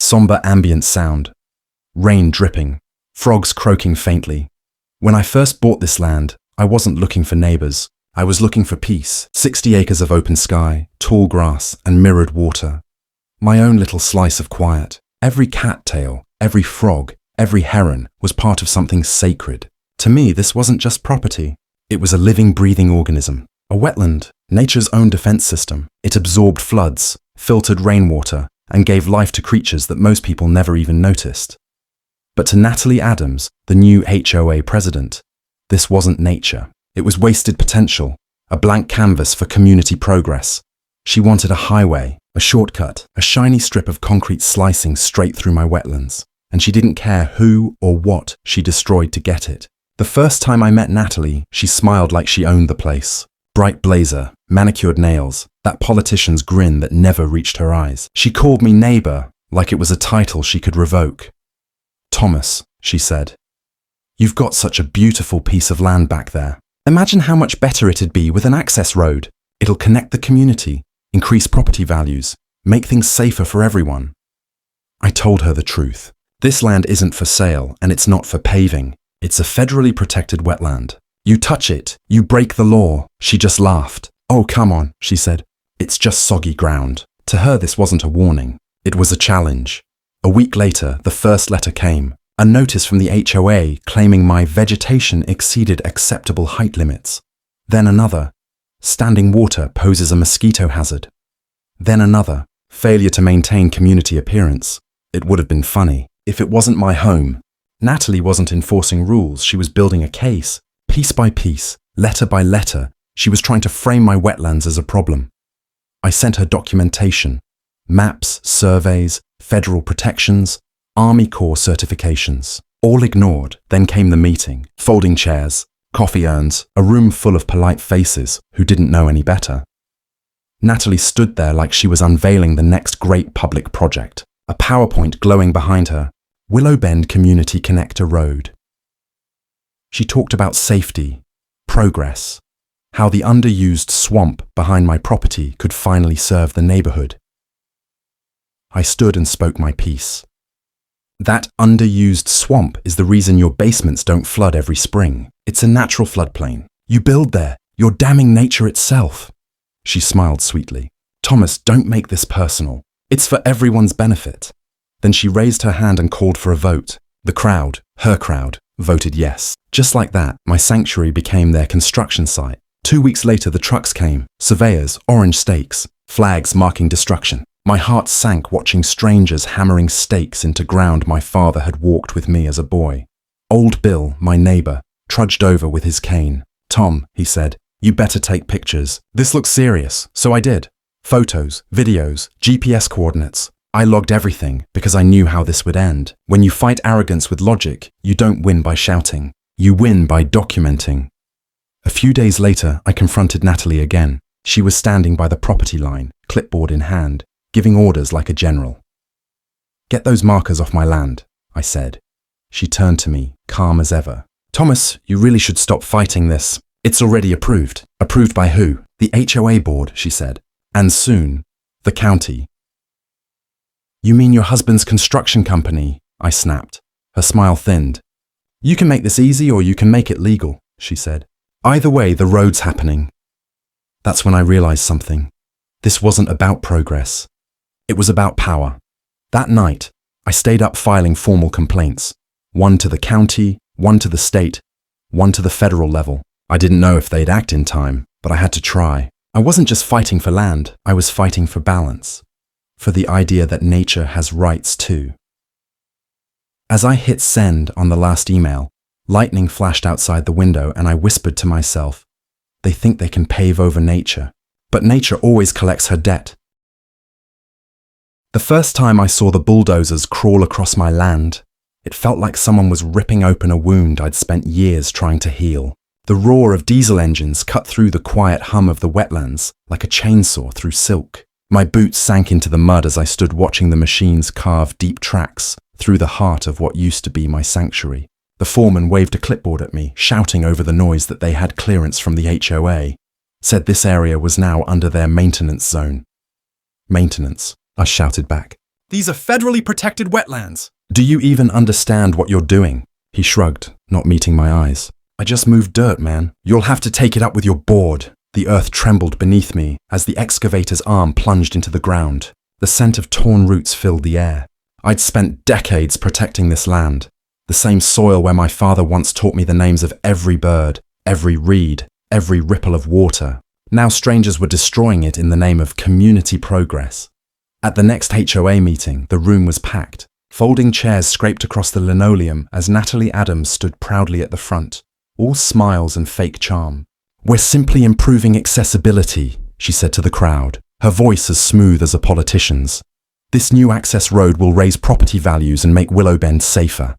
somber ambient sound, rain dripping, frogs croaking faintly. When I first bought this land, I wasn't looking for neighbors. I was looking for peace, 60 acres of open sky, tall grass, and mirrored water. My own little slice of quiet. Every cattail, every frog, every heron was part of something sacred. To me, this wasn't just property. It was a living, breathing organism. A wetland, nature's own defense system. It absorbed floods, filtered rainwater, and gave life to creatures that most people never even noticed. But to Natalie Adams, the new HOA president, this wasn't nature. It was wasted potential, a blank canvas for community progress. She wanted a highway, a shortcut, a shiny strip of concrete slicing straight through my wetlands, and she didn't care who or what she destroyed to get it. The first time I met Natalie, she smiled like she owned the place. Bright blazer, manicured nails, that politician's grin that never reached her eyes. She called me neighbor like it was a title she could revoke. "Thomas," she said, "you've got such a beautiful piece of land back there. Imagine how much better it'd be with an access road. It'll connect the community, increase property values, make things safer for everyone." I told her the truth. This land isn't for sale, and it's not for paving. It's a federally protected wetland. You touch it, you break the law. She just laughed. "Oh, come on," she said. "It's just soggy ground." To her, this wasn't a warning. It was a challenge. A week later, the first letter came. A notice from the HOA claiming my vegetation exceeded acceptable height limits. Then another. Standing water poses a mosquito hazard. Then another. Failure to maintain community appearance. It would have been funny if it wasn't my home. Natalie wasn't enforcing rules. She was building a case. Piece by piece, letter by letter, she was trying to frame my wetlands as a problem. I sent her documentation, maps, surveys, federal protections, Army Corps certifications. All ignored. Then came the meeting. Folding chairs, coffee urns, a room full of polite faces who didn't know any better. Natalie stood there like she was unveiling the next great public project. A PowerPoint glowing behind her. Willow Bend Community Connector Road. She talked about safety, progress, how the underused swamp behind my property could finally serve the neighborhood. I stood and spoke my piece. That underused swamp is the reason your basements don't flood every spring. It's a natural floodplain. You build there. You're damming nature itself. She smiled sweetly. "Thomas, don't make this personal. It's for everyone's benefit." Then she raised her hand and called for a vote. The crowd, her crowd, voted yes. Just like that, my sanctuary became their construction site. 2 weeks later, the trucks came. Surveyors, orange stakes, flags marking destruction. My heart sank watching strangers hammering stakes into ground my father had walked with me as a boy. Old Bill, my neighbor, trudged over with his cane. "Tom," he said, "you better take pictures. This looks serious." So I did. Photos, videos, GPS coordinates. I logged everything because I knew how this would end. When you fight arrogance with logic, you don't win by shouting. You win by documenting. A few days later, I confronted Natalie again. She was standing by the property line, clipboard in hand, giving orders like a general. "Get those markers off my land," I said. She turned to me, calm as ever. "Thomas, you really should stop fighting this. It's already approved." "Approved by who?" "The HOA board," she said. "And soon, the county." "You mean your husband's construction company?" I snapped. Her smile thinned. "You can make this easy or you can make it legal," she said. "Either way, the road's happening." That's when I realized something. This wasn't about progress. It was about power. That night, I stayed up filing formal complaints. One to the county, one to the state, one to the federal level. I didn't know if they'd act in time, but I had to try. I wasn't just fighting for land, I was fighting for balance. For the idea that nature has rights too. As I hit send on the last email, lightning flashed outside the window and I whispered to myself, they think they can pave over nature, but nature always collects her debt. The first time I saw the bulldozers crawl across my land, it felt like someone was ripping open a wound I'd spent years trying to heal. The roar of diesel engines cut through the quiet hum of the wetlands like a chainsaw through silk. My boots sank into the mud as I stood watching the machines carve deep tracks through the heart of what used to be my sanctuary. The foreman waved a clipboard at me, shouting over the noise that they had clearance from the HOA, said this area was now under their maintenance zone. "Maintenance," I shouted back. These are federally protected wetlands. Do you even understand what you're doing? He shrugged, not meeting my eyes. I just moved dirt, man. You'll have to take it up with your board. The earth trembled beneath me as the excavator's arm plunged into the ground. The scent of torn roots filled the air. I'd spent decades protecting this land, the same soil where my father once taught me the names of every bird, every reed, every ripple of water. Now strangers were destroying it in the name of community progress. At the next HOA meeting, the room was packed. Folding chairs scraped across the linoleum as Natalie Adams stood proudly at the front, all smiles and fake charm. "We're simply improving accessibility," she said to the crowd, her voice as smooth as a politician's. "This new access road will raise property values and make Willow Bend safer."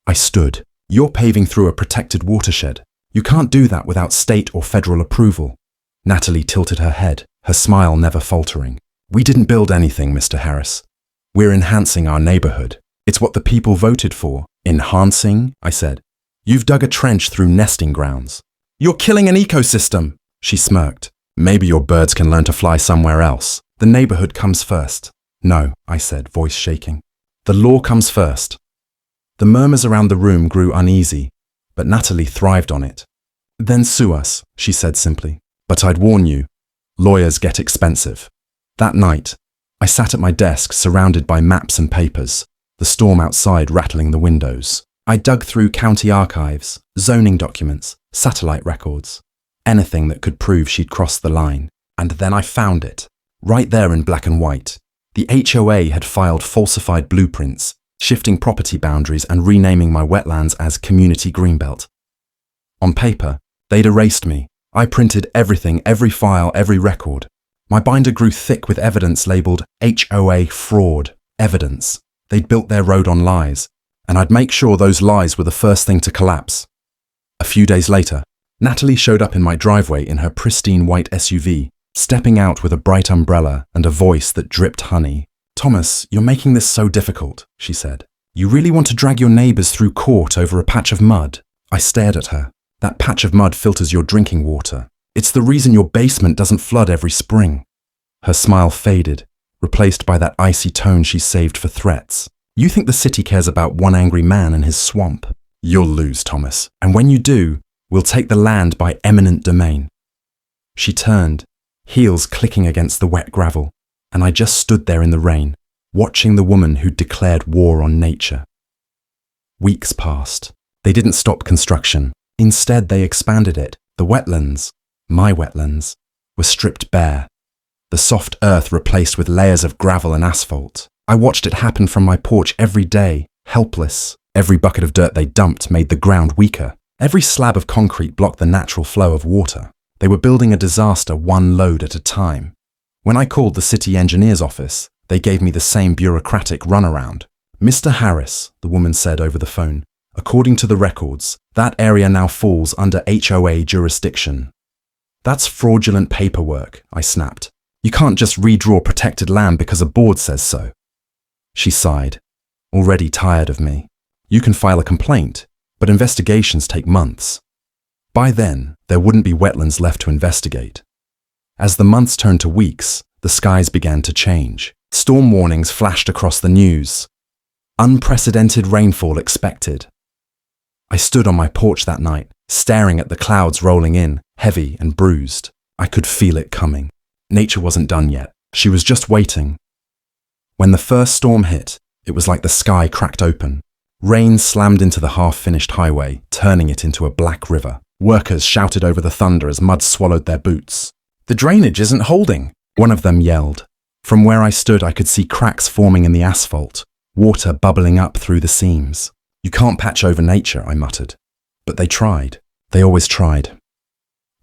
I stood. "You're paving through a protected watershed. You can't do that without state or federal approval." Natalie tilted her head, her smile never faltering. "We didn't build anything, Mr. Harris. We're enhancing our neighborhood. It's what the people voted for." "Enhancing?" I said. "You've dug a trench through nesting grounds." "You're killing an ecosystem," she smirked. "Maybe your birds can learn to fly somewhere else. The neighborhood comes first." "No," I said, voice shaking. "The law comes first." The murmurs around the room grew uneasy, but Natalie thrived on it. "Then sue us," she said simply. "But I'd warn you, lawyers get expensive." That night, I sat at my desk surrounded by maps and papers, the storm outside rattling the windows. I dug through county archives, zoning documents, satellite records, anything that could prove she'd crossed the line. And then I found it, right there in black and white. The HOA had filed falsified blueprints, shifting property boundaries and renaming my wetlands as Community Greenbelt. On paper, they'd erased me. I printed everything, every file, every record. My binder grew thick with evidence labelled HOA fraud, evidence. They'd built their road on lies, and I'd make sure those lies were the first thing to collapse. A few days later, Natalie showed up in my driveway in her pristine white SUV, stepping out with a bright umbrella and a voice that dripped honey. "Thomas, you're making this so difficult," she said. "You really want to drag your neighbours through court over a patch of mud?" I stared at her. "That patch of mud filters your drinking water. It's the reason your basement doesn't flood every spring." Her smile faded, replaced by that icy tone she saved for threats. "You think the city cares about one angry man and his swamp? You'll lose, Thomas. And when you do, we'll take the land by eminent domain." She turned, heels clicking against the wet gravel, and I just stood there in the rain, watching the woman who'd declared war on nature. Weeks passed. They didn't stop construction. Instead, they expanded it. The wetlands, my wetlands, were stripped bare. The soft earth replaced with layers of gravel and asphalt. I watched it happen from my porch every day, helpless. Every bucket of dirt they dumped made the ground weaker. Every slab of concrete blocked the natural flow of water. They were building a disaster one load at a time. When I called the city engineer's office, they gave me the same bureaucratic runaround. "Mr. Harris," the woman said over the phone, "according to the records, that area now falls under HOA jurisdiction." "That's fraudulent paperwork," I snapped. "You can't just redraw protected land because a board says so." She sighed, already tired of me. "You can file a complaint, but investigations take months." By then, there wouldn't be wetlands left to investigate. As the months turned to weeks, the skies began to change. Storm warnings flashed across the news. Unprecedented rainfall expected. I stood on my porch that night, staring at the clouds rolling in, heavy and bruised. I could feel it coming. Nature wasn't done yet. She was just waiting. When the first storm hit, it was like the sky cracked open. Rain slammed into the half-finished highway, turning it into a black river. Workers shouted over the thunder as mud swallowed their boots. "The drainage isn't holding," one of them yelled. From where I stood, I could see cracks forming in the asphalt, water bubbling up through the seams. "You can't patch over nature," I muttered. But they tried. They always tried.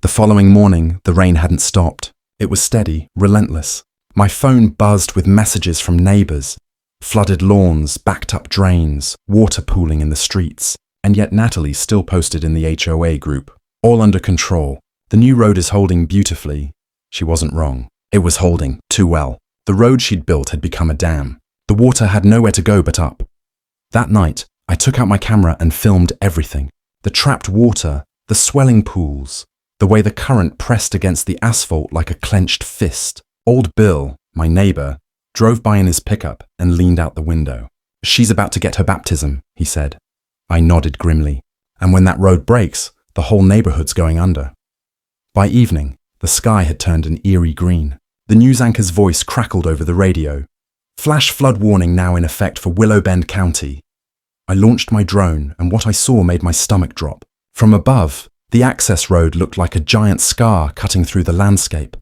The following morning, the rain hadn't stopped. It was steady, relentless. My phone buzzed with messages from neighbours. Flooded lawns, backed up drains, water pooling in the streets. And yet Natalie still posted in the HOA group. "All under control. The new road is holding beautifully." She wasn't wrong. It was holding too well. The road she'd built had become a dam. The water had nowhere to go but up. That night, I took out my camera and filmed everything. The trapped water, the swelling pools, the way the current pressed against the asphalt like a clenched fist. Old Bill, my neighbour, drove by in his pickup and leaned out the window. "She's about to get her baptism," he said. I nodded grimly. "And when that road breaks, the whole neighborhood's going under." By evening, the sky had turned an eerie green. The news anchor's voice crackled over the radio. "Flash flood warning now in effect for Willow Bend County." I launched my drone, and what I saw made my stomach drop. From above, the access road looked like a giant scar cutting through the landscape.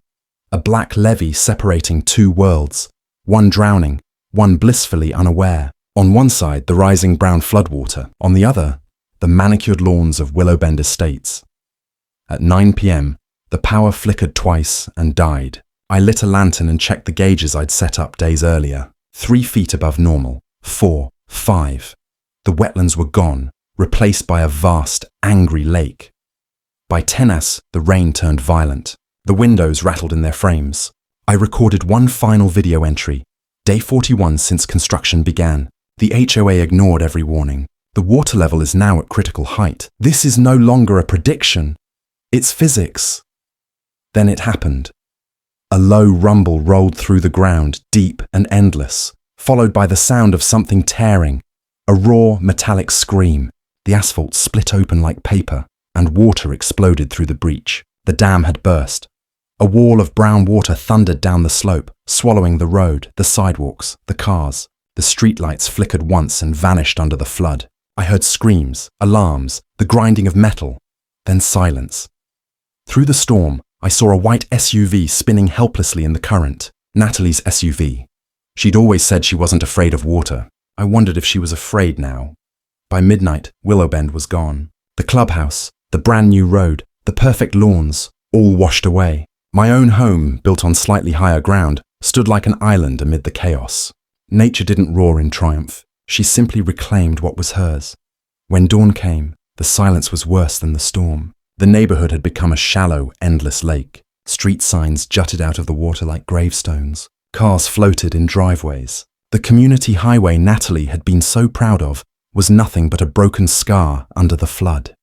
A black levee separating two worlds, one drowning, one blissfully unaware. On one side, the rising brown floodwater. On the other, the manicured lawns of Willow Bend Estates. At 9 p.m., the power flickered twice and died. I lit a lantern and checked the gauges I'd set up days earlier. 3 feet above normal. 4, 5. The wetlands were gone, replaced by a vast, angry lake. By 10s, the rain turned violent. The windows rattled in their frames. I recorded one final video entry. Day 41 since construction began. The HOA ignored every warning. The water level is now at critical height. This is no longer a prediction. It's physics. Then it happened. A low rumble rolled through the ground, deep and endless, followed by the sound of something tearing. A raw, metallic scream. The asphalt split open like paper, and water exploded through the breach. The dam had burst. A wall of brown water thundered down the slope, swallowing the road, the sidewalks, the cars. The streetlights flickered once and vanished under the flood. I heard screams, alarms, the grinding of metal, then silence. Through the storm, I saw a white SUV spinning helplessly in the current. Natalie's SUV. She'd always said she wasn't afraid of water. I wondered if she was afraid now. By midnight, Willow Bend was gone. The clubhouse, the brand new road, the perfect lawns, all washed away. My own home, built on slightly higher ground, stood like an island amid the chaos. Nature didn't roar in triumph. She simply reclaimed what was hers. When dawn came, the silence was worse than the storm. The neighborhood had become a shallow, endless lake. Street signs jutted out of the water like gravestones. Cars floated in driveways. The community highway Natalie had been so proud of was nothing but a broken scar under the flood.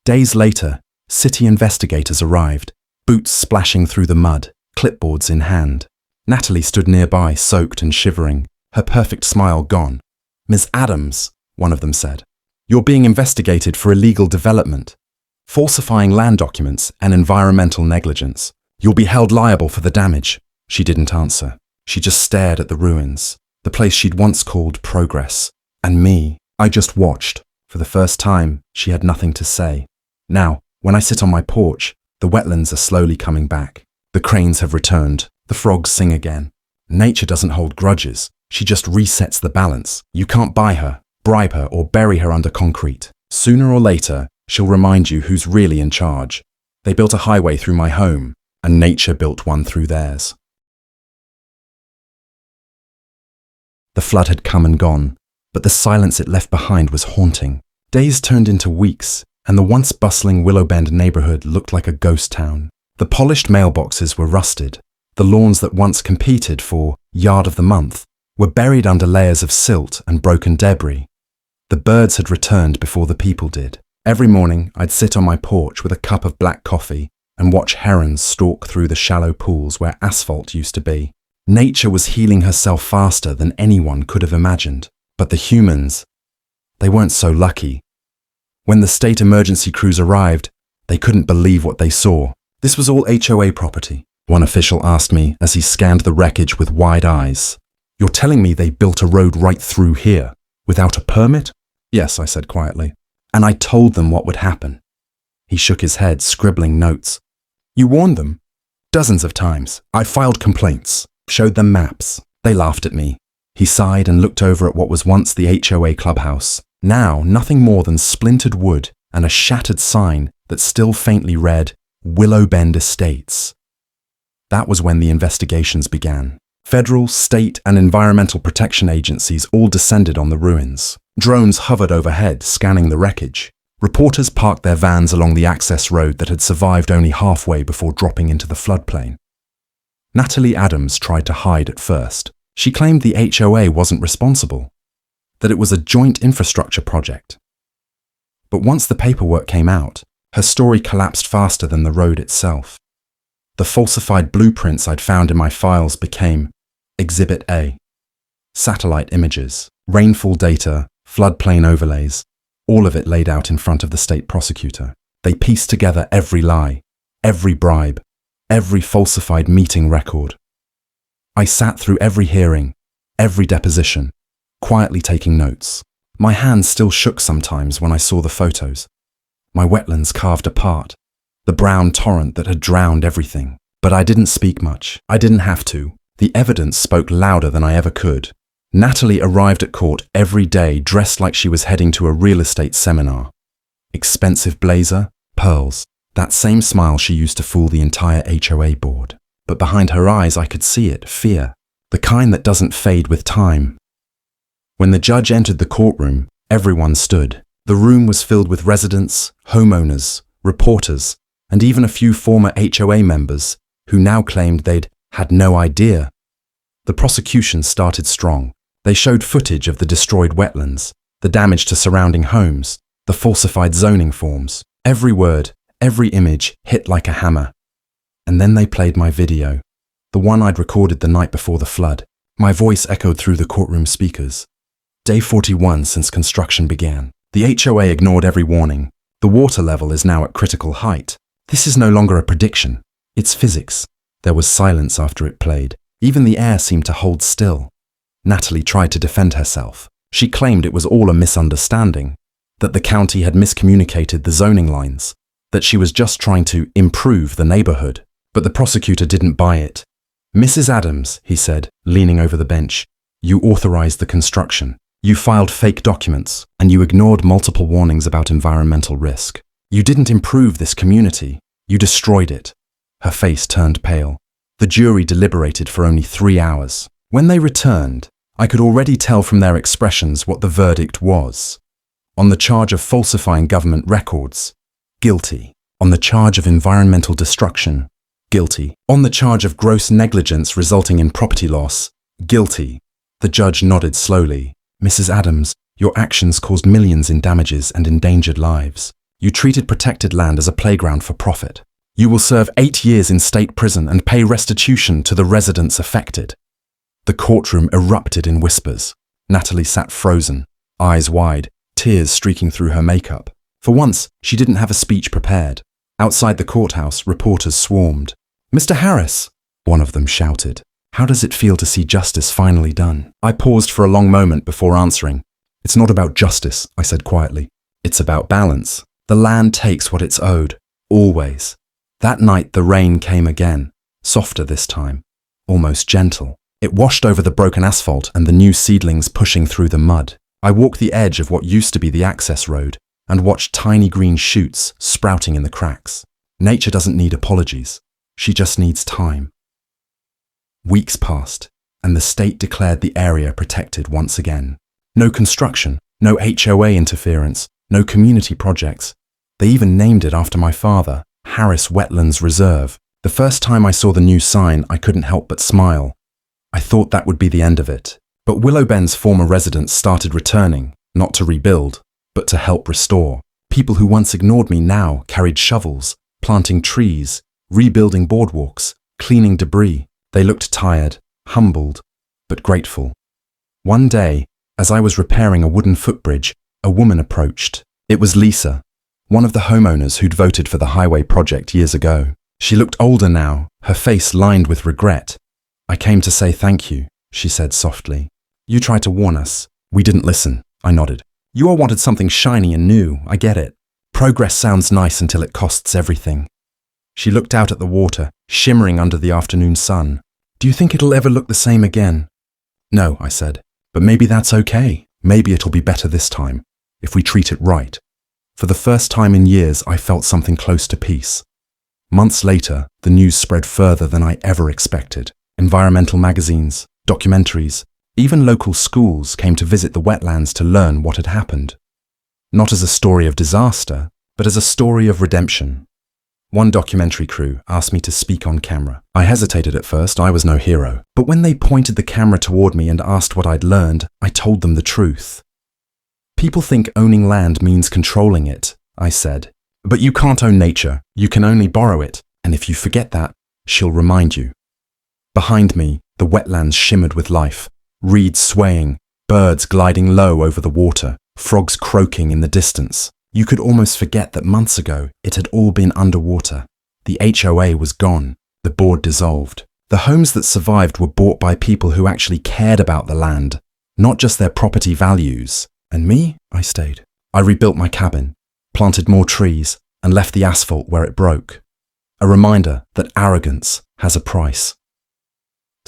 Days later, city investigators arrived, boots splashing through the mud, clipboards in hand. Natalie stood nearby, soaked and shivering, her perfect smile gone. "Ms. Adams," one of them said, "you're being investigated for illegal development, falsifying land documents and environmental negligence. You'll be held liable for the damage." She didn't answer. She just stared at the ruins, the place she'd once called progress. And me, I just watched. For the first time, she had nothing to say. Now, when I sit on my porch, the wetlands are slowly coming back. The cranes have returned. The frogs sing again. Nature doesn't hold grudges. She just resets the balance. You can't buy her, bribe her, or bury her under concrete. Sooner or later, she'll remind you who's really in charge. They built a highway through my home, and nature built one through theirs. The flood had come and gone, but the silence it left behind was haunting. Days turned into weeks, and the once bustling Willow Bend neighborhood looked like a ghost town. The polished mailboxes were rusted. The lawns that once competed for Yard of the Month were buried under layers of silt and broken debris. The birds had returned before the people did. Every morning, I'd sit on my porch with a cup of black coffee and watch herons stalk through the shallow pools where asphalt used to be. Nature was healing herself faster than anyone could have imagined. But the humans, they weren't so lucky. When the state emergency crews arrived, they couldn't believe what they saw. "This was all HOA property," one official asked me as he scanned the wreckage with wide eyes. "You're telling me they built a road right through here, without a permit?" "Yes," I said quietly. "And I told them what would happen." He shook his head, scribbling notes. "You warned them?" "Dozens of times. I filed complaints, showed them maps. They laughed at me." He sighed and looked over at what was once the HOA clubhouse. Now, nothing more than splintered wood and a shattered sign that still faintly read, "Willow Bend Estates." That was when the investigations began. Federal, state, and environmental protection agencies all descended on the ruins. Drones hovered overhead, scanning the wreckage. Reporters parked their vans along the access road that had survived only halfway before dropping into the floodplain. Natalie Adams tried to hide at first. She claimed the HOA wasn't responsible, that it was a joint infrastructure project. But once the paperwork came out, her story collapsed faster than the road itself. The falsified blueprints I'd found in my files became Exhibit A. Satellite images, rainfall data, floodplain overlays, all of it laid out in front of the state prosecutor. They pieced together every lie, every bribe, every falsified meeting record. I sat through every hearing, every deposition, quietly taking notes. My hands still shook sometimes when I saw the photos. My wetlands carved apart, the brown torrent that had drowned everything. But I didn't speak much. I didn't have to. The evidence spoke louder than I ever could. Natalie arrived at court every day dressed like she was heading to a real estate seminar. Expensive blazer, pearls, that same smile she used to fool the entire HOA board. But behind her eyes I could see it, fear, the kind that doesn't fade with time. When the judge entered the courtroom, everyone stood. The room was filled with residents, homeowners, reporters, and even a few former HOA members who now claimed they'd had no idea. The prosecution started strong. They showed footage of the destroyed wetlands, the damage to surrounding homes, the falsified zoning forms. Every word, every image hit like a hammer. And then they played my video, the one I'd recorded the night before the flood. My voice echoed through the courtroom speakers. Day 41 since construction began. The HOA ignored every warning. The water level is now at critical height. This is no longer a prediction. It's physics. There was silence after it played. Even the air seemed to hold still. Natalie tried to defend herself. She claimed it was all a misunderstanding, that the county had miscommunicated the zoning lines, that she was just trying to improve the neighborhood. But the prosecutor didn't buy it. "Mrs. Adams," he said, leaning over the bench, "you authorized the construction. You filed fake documents, and you ignored multiple warnings about environmental risk. You didn't improve this community. You destroyed it." Her face turned pale. The jury deliberated for only 3 hours. When they returned, I could already tell from their expressions what the verdict was. On the charge of falsifying government records, guilty. On the charge of environmental destruction, guilty. On the charge of gross negligence resulting in property loss, guilty. The judge nodded slowly. "Mrs. Adams, your actions caused millions in damages and endangered lives. You treated protected land as a playground for profit. You will serve 8 years in state prison and pay restitution to the residents affected." The courtroom erupted in whispers. Natalie sat frozen, eyes wide, tears streaking through her makeup. For once, she didn't have a speech prepared. Outside the courthouse, reporters swarmed. "Mr. Harris," one of them shouted, "how does it feel to see justice finally done?" I paused for a long moment before answering. "It's not about justice," I said quietly. "It's about balance. The land takes what it's owed, always." That night the rain came again, softer this time, almost gentle. It washed over the broken asphalt and the new seedlings pushing through the mud. I walked the edge of what used to be the access road and watched tiny green shoots sprouting in the cracks. Nature doesn't need apologies. She just needs time. Weeks passed, and the state declared the area protected once again. No construction, no HOA interference, no community projects. They even named it after my father, Harris Wetlands Reserve. The first time I saw the new sign, I couldn't help but smile. I thought that would be the end of it. But Willow Bend's former residents started returning, not to rebuild, but to help restore. People who once ignored me now carried shovels, planting trees, rebuilding boardwalks, cleaning debris. They looked tired, humbled, but grateful. One day, as I was repairing a wooden footbridge, a woman approached. It was Lisa, one of the homeowners who'd voted for the highway project years ago. She looked older now, her face lined with regret. "I came to say thank you," she said softly. "You tried to warn us. We didn't listen." I nodded. "You all wanted something shiny and new, I get it. Progress sounds nice until it costs everything." She looked out at the water, shimmering under the afternoon sun. "Do you think it'll ever look the same again?" "No," I said, "but maybe that's okay. Maybe it'll be better this time, if we treat it right." For the first time in years, I felt something close to peace. Months later, the news spread further than I ever expected. Environmental magazines, documentaries, even local schools came to visit the wetlands to learn what had happened. Not as a story of disaster, but as a story of redemption. One documentary crew asked me to speak on camera. I hesitated at first, I was no hero. But when they pointed the camera toward me and asked what I'd learned, I told them the truth. "People think owning land means controlling it," I said. "But you can't own nature, you can only borrow it, and if you forget that, she'll remind you." Behind me, The wetlands shimmered with life, reeds swaying, birds gliding low over the water, frogs croaking in the distance. You could almost forget that months ago it had all been underwater. The HOA was gone, the board dissolved. The homes that survived were bought by people who actually cared about the land, not just their property values. And me, I stayed. I rebuilt my cabin, planted more trees, and left the asphalt where it broke. A reminder that arrogance has a price.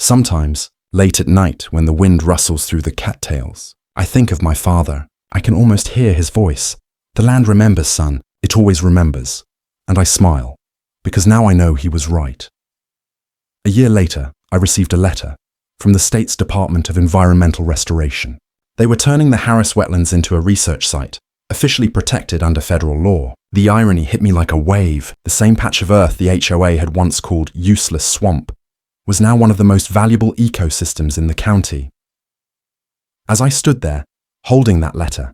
Sometimes, late at night when the wind rustles through the cattails, I think of my father. I can almost hear his voice. The land remembers, son. It always remembers. And I smile, because now I know he was right. A year later, I received a letter from the state's Department of Environmental Restoration. They were turning the Harris Wetlands into a research site, officially protected under federal law. The irony hit me like a wave. The same patch of earth the HOA had once called useless swamp was now one of the most valuable ecosystems in the county. As I stood there, holding that letter,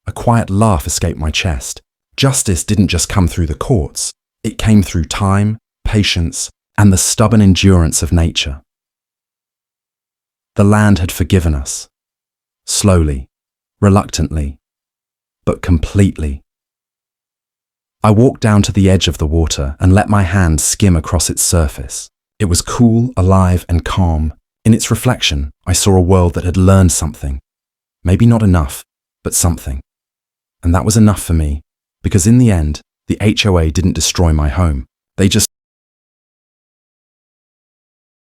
a quiet laugh escaped my chest. Justice didn't just come through the courts. It came through time, patience, and the stubborn endurance of nature. The land had forgiven us. Slowly, reluctantly, but completely. I walked down to the edge of the water and let my hand skim across its surface. It was cool, alive, and calm. In its reflection, I saw a world that had learned something. Maybe not enough, but something. And that was enough for me, because in the end, the HOA didn't destroy my home. They just